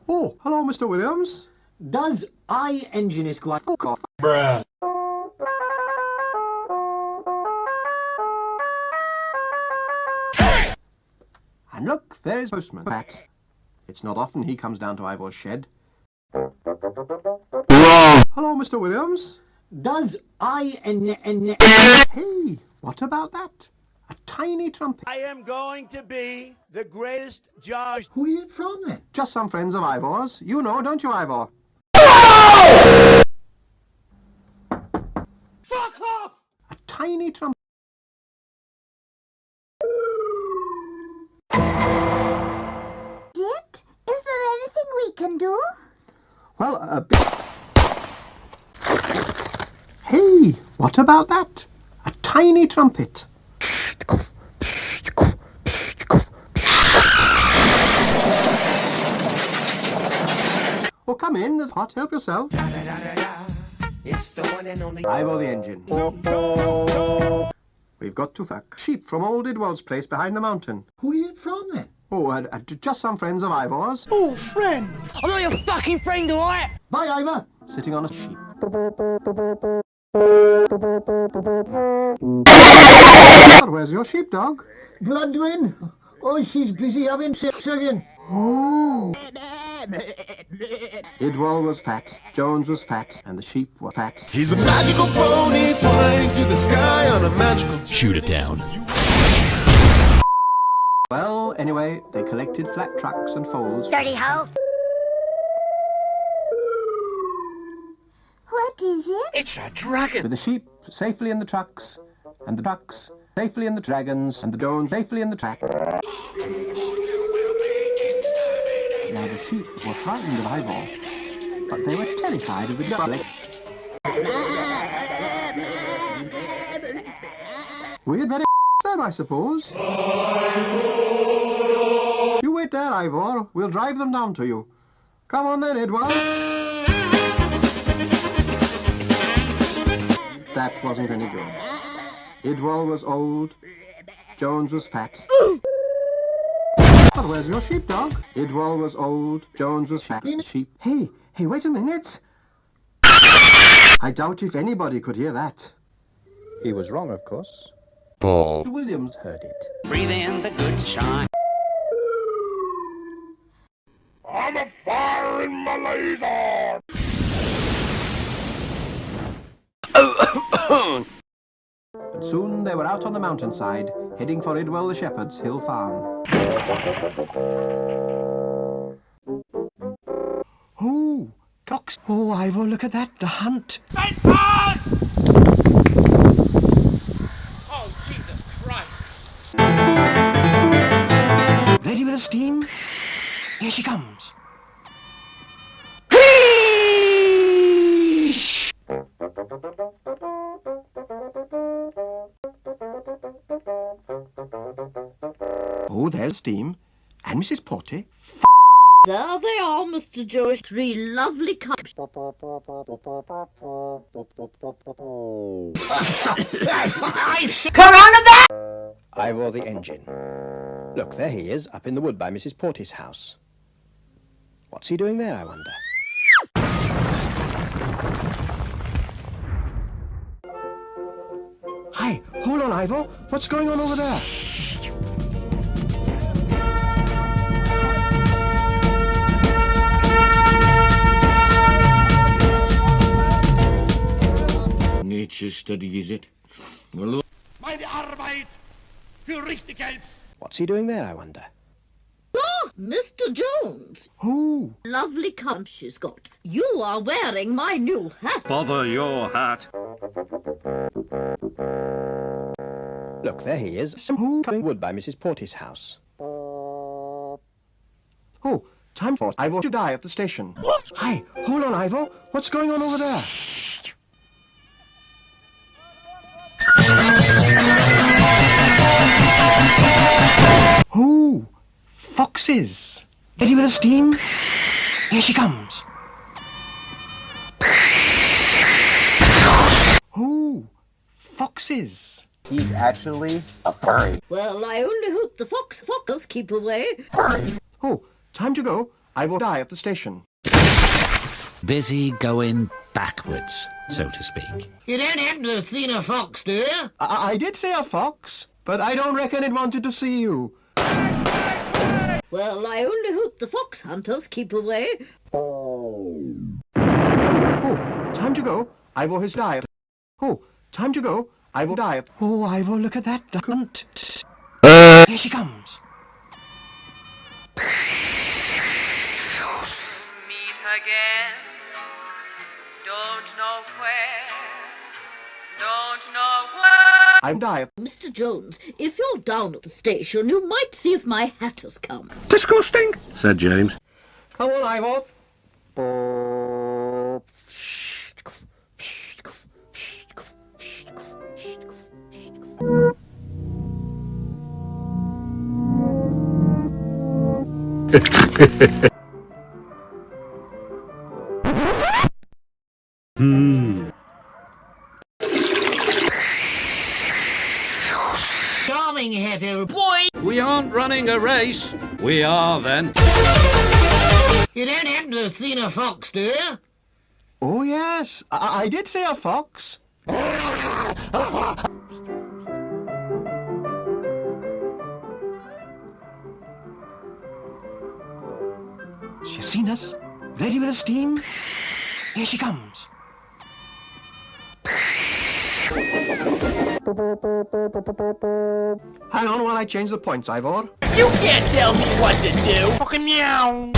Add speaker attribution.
Speaker 1: Oh, hello, Mr. Williams.
Speaker 2: Does I engine is quite fuck off.
Speaker 3: Bruh.
Speaker 1: And look, there's Postman Pat. It's not often he comes down to Ivor's shed. Hello, Mr. Williams.
Speaker 2: Does I
Speaker 1: Hey, what about that? A tiny trumpet.
Speaker 4: I am going to be the greatest judge.
Speaker 2: Who are you from then?
Speaker 1: Just some friends of Ivor's. You know, don't you, Ivor?
Speaker 4: Fuck off!
Speaker 1: A tiny trumpet.
Speaker 5: Dick, is there anything we can do?
Speaker 1: Well, a bit... Hey, what about that? A tiny trumpet. Oh, come in, there's hot, help yourself.
Speaker 4: It's the one and only
Speaker 1: Ivor the engine. We've got to fuck sheep from old Idwald's place behind the mountain.
Speaker 2: Who are you from then?
Speaker 1: Oh, just some friends of Ivor's.
Speaker 4: Oh, friend! I'm not your fucking friend, alright?
Speaker 2: Bye, Ivor.
Speaker 1: Sitting on a sheep. Where's your sheepdog?
Speaker 2: Bloodwin. Oh, she's busy having sex again.
Speaker 1: Oh. Idwald was fat, Jones was fat, and the sheep were fat.
Speaker 3: He's a magical pony flying through the sky on a magical...
Speaker 6: Shoot it down.
Speaker 1: Well, anyway, they collected flat trucks and foals.
Speaker 5: Dirty hoe. What is it?
Speaker 4: It's a dragon!
Speaker 1: With the sheep safely in the trucks, and the trucks safely in the dragons, and the Jones safely in the track. Now the sheep were frightened of Ivor, but they were terrified of the garlic. We had better them, I suppose. You wait there, Ivor. We'll drive them down to you. Come on then, Edward. That wasn't any good. Idwal was old, Jones was fat. But where's your sheepdog? Idwal was old, Jones was fat. Sheep. Hey, wait a minute. I doubt if anybody could hear that.
Speaker 7: He was wrong, of course.
Speaker 3: Ball.
Speaker 1: Williams heard it.
Speaker 4: Breathe in the good shine.
Speaker 3: I'm a fire in my laser!
Speaker 1: And soon they were out on the mountainside, heading for Idwal the shepherd's hill farm.
Speaker 2: Oh, ducks. Oh, Ivor, look at that, the hunt.
Speaker 4: Oh, Jesus Christ!
Speaker 2: Ready with the steam? Here she comes.
Speaker 1: Oh, there's steam. And Mrs. Porty.
Speaker 8: There they are, Mr. Joyce. 3 lovely cups.
Speaker 7: Ivor the engine. Look, there he is, up in the wood by Mrs. Porty's house. What's he doing there, I wonder?
Speaker 2: Hi, hold on, Ivor. What's going on over there?
Speaker 3: Nature study, is it? Well,
Speaker 4: Meine Arbeit für Richtiges!
Speaker 7: What's he doing there, I wonder?
Speaker 8: Oh, Mr. Jones.
Speaker 2: Oh,
Speaker 8: Lovely cup she's got. You are wearing my new hat.
Speaker 3: bother your hat.
Speaker 7: Look, there he is, some wood by Mrs. Porty's house.
Speaker 2: oh, time for Ivor to die at the station. What? Hi, hold on, Ivor. What's going on over there? foxes. Ready with the steam? Here she comes. Oh, foxes.
Speaker 6: He's actually a furry.
Speaker 8: Well, I only hope the foxes keep away.
Speaker 2: Oh, time to go. I will die at the station.
Speaker 9: Busy going backwards, so to speak.
Speaker 10: You don't happen to have seen a fox, do you?
Speaker 2: I did say a fox, but I don't reckon it wanted to see you.
Speaker 8: Well, I only hope the fox hunters keep away.
Speaker 2: Oh, time to go. Ivor has died. Oh, time to go. Ivor died. Oh, Ivor, look at that duck. Here she comes.
Speaker 11: Meet again. Don't know where. Don't know where.
Speaker 2: I've died.
Speaker 8: Mr. Jones, if you're down at the station, you might see if my hat has come.
Speaker 9: Disgusting, said James.
Speaker 2: Come on, Ivor.
Speaker 10: Charming hat, old boy.
Speaker 9: We aren't running a race. We are, then.
Speaker 10: You don't happen to have seen a fox, do you?
Speaker 2: Oh, yes. I did say a fox. She's seen us. Ready with the steam? Here she comes. Hang on while I change the points, Ivor.
Speaker 10: You can't tell me what to do. Fucking meow.